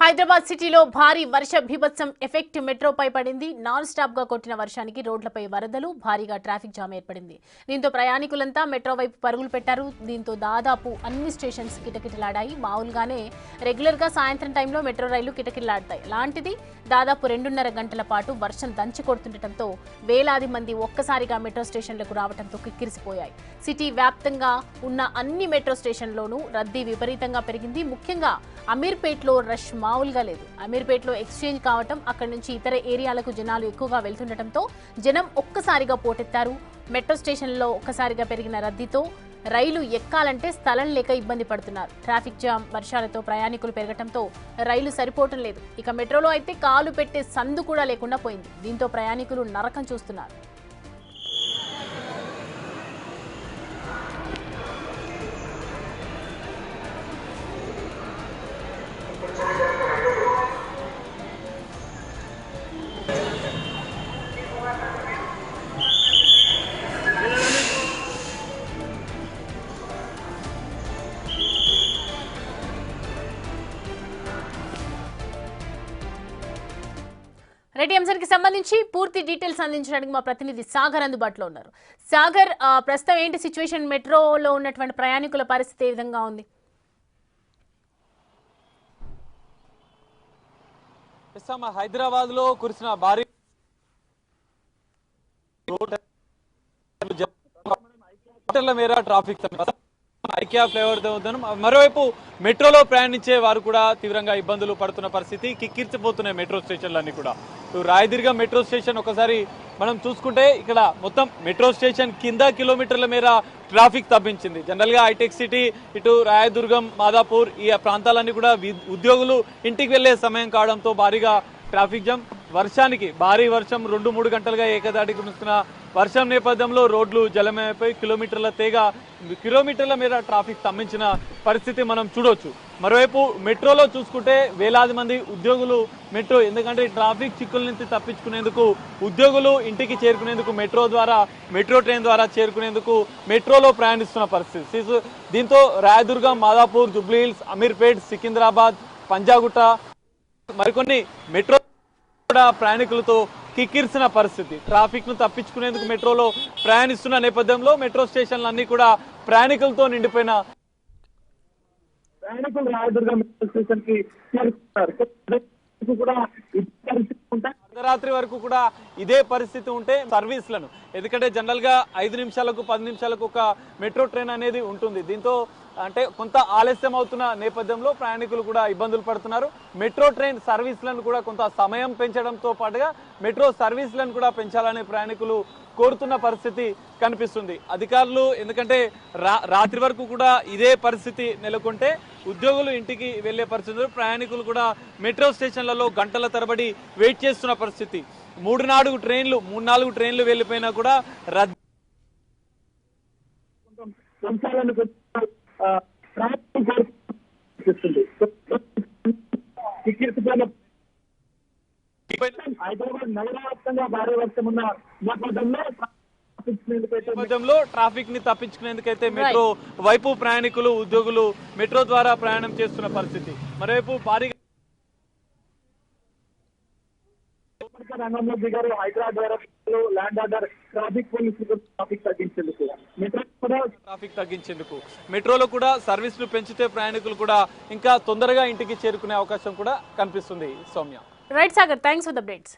హైదరాబాద్ సిటీలో భారీ వర్ష బీభత్సం ఎఫెక్ట్ మెట్రోపై పడింది. నాన్ స్టాప్ గా కొట్టిన వర్షానికి రోడ్లపై వరదలు, భారీగా ట్రాఫిక్ జామ్ ఏర్పడింది. దీంతో ప్రయాణికులంతా మెట్రో వైపు పరుగులు పెట్టారు. దీంతో దాదాపు అన్ని స్టేషన్స్ కిటకిటలాడాయి. మామూలుగానే రెగ్యులర్ గా సాయంత్రం టైంలో మెట్రో రైళ్లు కిటకిటలాడతాయి. లాంటిది దాదాపు 2.5 గంటల పాటు వర్షం దంచి కొడుతుండటంతో వేలాది మంది ఒక్కసారిగా మెట్రో స్టేషన్లకు రావడంతో కిక్కిరిసిపోయాయి. సిటీ వ్యాప్తంగా ఉన్న అన్ని మెట్రో స్టేషన్లోనూ రద్దీ విపరీతంగా పెరిగింది. ముఖ్యంగా అమీర్పేట్లో రష్ మామూలుగా లేదు. అమీర్పేట్లో ఎక్స్చేంజ్ కావటం, అక్కడి నుంచి ఇతర ఏరియాలకు జనాలు ఎక్కువగా వెళ్తుండటంతో జనం ఒక్కసారిగా పోటెత్తారు. మెట్రో స్టేషన్లో ఒక్కసారిగా పెరిగిన రద్దీతో రైలు ఎక్కాలంటే స్థలం లేక ఇబ్బంది పడుతున్నారు. ట్రాఫిక్ జామ్, వర్షాలతో ప్రయాణికులు పెరగటంతో రైలు సరిపోవటం లేదు. ఇక మెట్రోలో అయితే కాలు పెట్టే సందు కూడా లేకుండా పోయింది. దీంతో ప్రయాణికులు నరకం చూస్తున్నారు. రెడ్డి అంశానికి సంబంధించి పూర్తి డీటెయిల్స్ అందించడానికి మా ప్రతినిధి సాగర్ అందుబాటులో ఉన్నారు. సాగర్, ప్రస్తుతం ఏంటి సిచ్యువేషన్? మెట్రోలో ఉన్నటువంటి ప్రయాణికుల పరిస్థితి ఏ విధంగా ఉంది? హైదరాబాద్ లో కురిసిన భారీ మేర ట్రాఫిక్ ఐక్యా ఫ్లేవర్ మరోవైపు మెట్రోలో ప్రయాణించే వారు కూడా తీవ్రంగా ఇబ్బందులు పడుతున్న పరిస్థితి. కిక్కిరిచిపోతున్నాయి మెట్రో స్టేషన్లన్నీ కూడా. రాయదుర్గ మెట్రో స్టేషన్ ఒకసారి మనం చూసుకుంటే ఇక్కడ మొత్తం మెట్రో స్టేషన్ కింద కిలోమీటర్ల మేర ట్రాఫిక్ తప్పించింది. జనరల్ గా హైటెక్ సిటీ, ఇటు రాయదుర్గం, మాదాపూర్ ఈ ప్రాంతాలన్నీ కూడా ఉద్యోగులు ఇంటికి వెళ్లే సమయం కావడంతో భారీగా ట్రాఫిక్ జామ్. వర్షానికి భారీ వర్షం 2-3 గంటలుగా ఏకదాటికి కురుస్తున్న వర్షం నేపథ్యంలో రోడ్లు జలమయపై కిలోమీటర్ల మేర ట్రాఫిక్ స్తంభించిన పరిస్థితి మనం చూడొచ్చు. మరోవైపు మెట్రోలో చూసుకుంటే వేలాది మంది ఉద్యోగులు ఎందుకంటే ట్రాఫిక్ చిక్కుల నుంచి తప్పించుకునేందుకు ఉద్యోగులు ఇంటికి చేరుకునేందుకు మెట్రో ట్రైన్ ద్వారా చేరుకునేందుకు మెట్రోలో ప్రయాణిస్తున్న పరిస్థితి. దీంతో రాయదుర్గం, మాదాపూర్, జుబ్లీహిల్స్, అమీర్పేట్, సికింద్రాబాద్, పంజాగుట్ట మరికొన్ని మెట్రో ప్రయాణికులతో కిక్కిరిసిన పరిస్థితి. ట్రాఫిక్ ను తప్పించుకునేందుకు మెట్రోలో ప్రయాణిస్తున్న నేపథ్యంలో మెట్రో స్టేషన్లు అన్ని కూడా ప్రయాణికులతో నిండిపోయిన ప్రయాణికులు రాయదుర్గ మెట్రో స్టేషన్ కి అర్ధరాత్రి వరకు కూడా ఇదే పరిస్థితి ఉంటే సర్వీస్లను, ఎందుకంటే జనరల్ గా 5 నిమిషాలకు 10 నిమిషాలకు ఒక మెట్రో ట్రైన్ అనేది ఉంటుంది. దీంతో అంటే కొంత ఆలస్యం అవుతున్న నేపథ్యంలో ప్రయాణికులు కూడా ఇబ్బందులు పడుతున్నారు. మెట్రో ట్రైన్ సర్వీసులను కూడా కొంత సమయం పెంచడంతో పాటుగా మెట్రో సర్వీసులను కూడా పెంచాలని ప్రయాణికులు కోరుతున్న పరిస్థితి కనిపిస్తుంది. అధికారులు ఎందుకంటే రాత్రి వరకు కూడా ఇదే పరిస్థితి నెలకొంటే ఉద్యోగులు ఇంటికి వెళ్లే పరిస్థితులు, ప్రయాణికులు కూడా మెట్రో స్టేషన్లలో గంటల తరబడి వెయిట్ చేస్తున్న పరిస్థితి. 3-4 ట్రైన్లు వెళ్లిపోయినా కూడా రద్దీ హైదరాబాద్ నగర వ్యాప్తంగా భారీ వర్షం ఉన్న నేపథ్యంలో ట్రాఫిక్ ని తప్పించుకునేందుకైతే మెట్రో వైపు ప్రయాణికులు, ఉద్యోగులు మెట్రో ద్వారా ప్రయాణం చేస్తున్న పరిస్థితి. మరోవైపు భారీగా రంగంలో దిగారు హైదరాబాద్ ల్యాండ్ ఆర్డర్ ట్రాఫిక్ పోలీసులు ట్రాఫిక్ తగ్గించేందుకు మెట్రోలో కూడా సర్వీసులు పెంచితే ప్రయాణికులు కూడా ఇంకా తొందరగా ఇంటికి చేరుకునే అవకాశం కూడా కనిపిస్తుంది. Soumya. Right Sagar, thanks for the updates.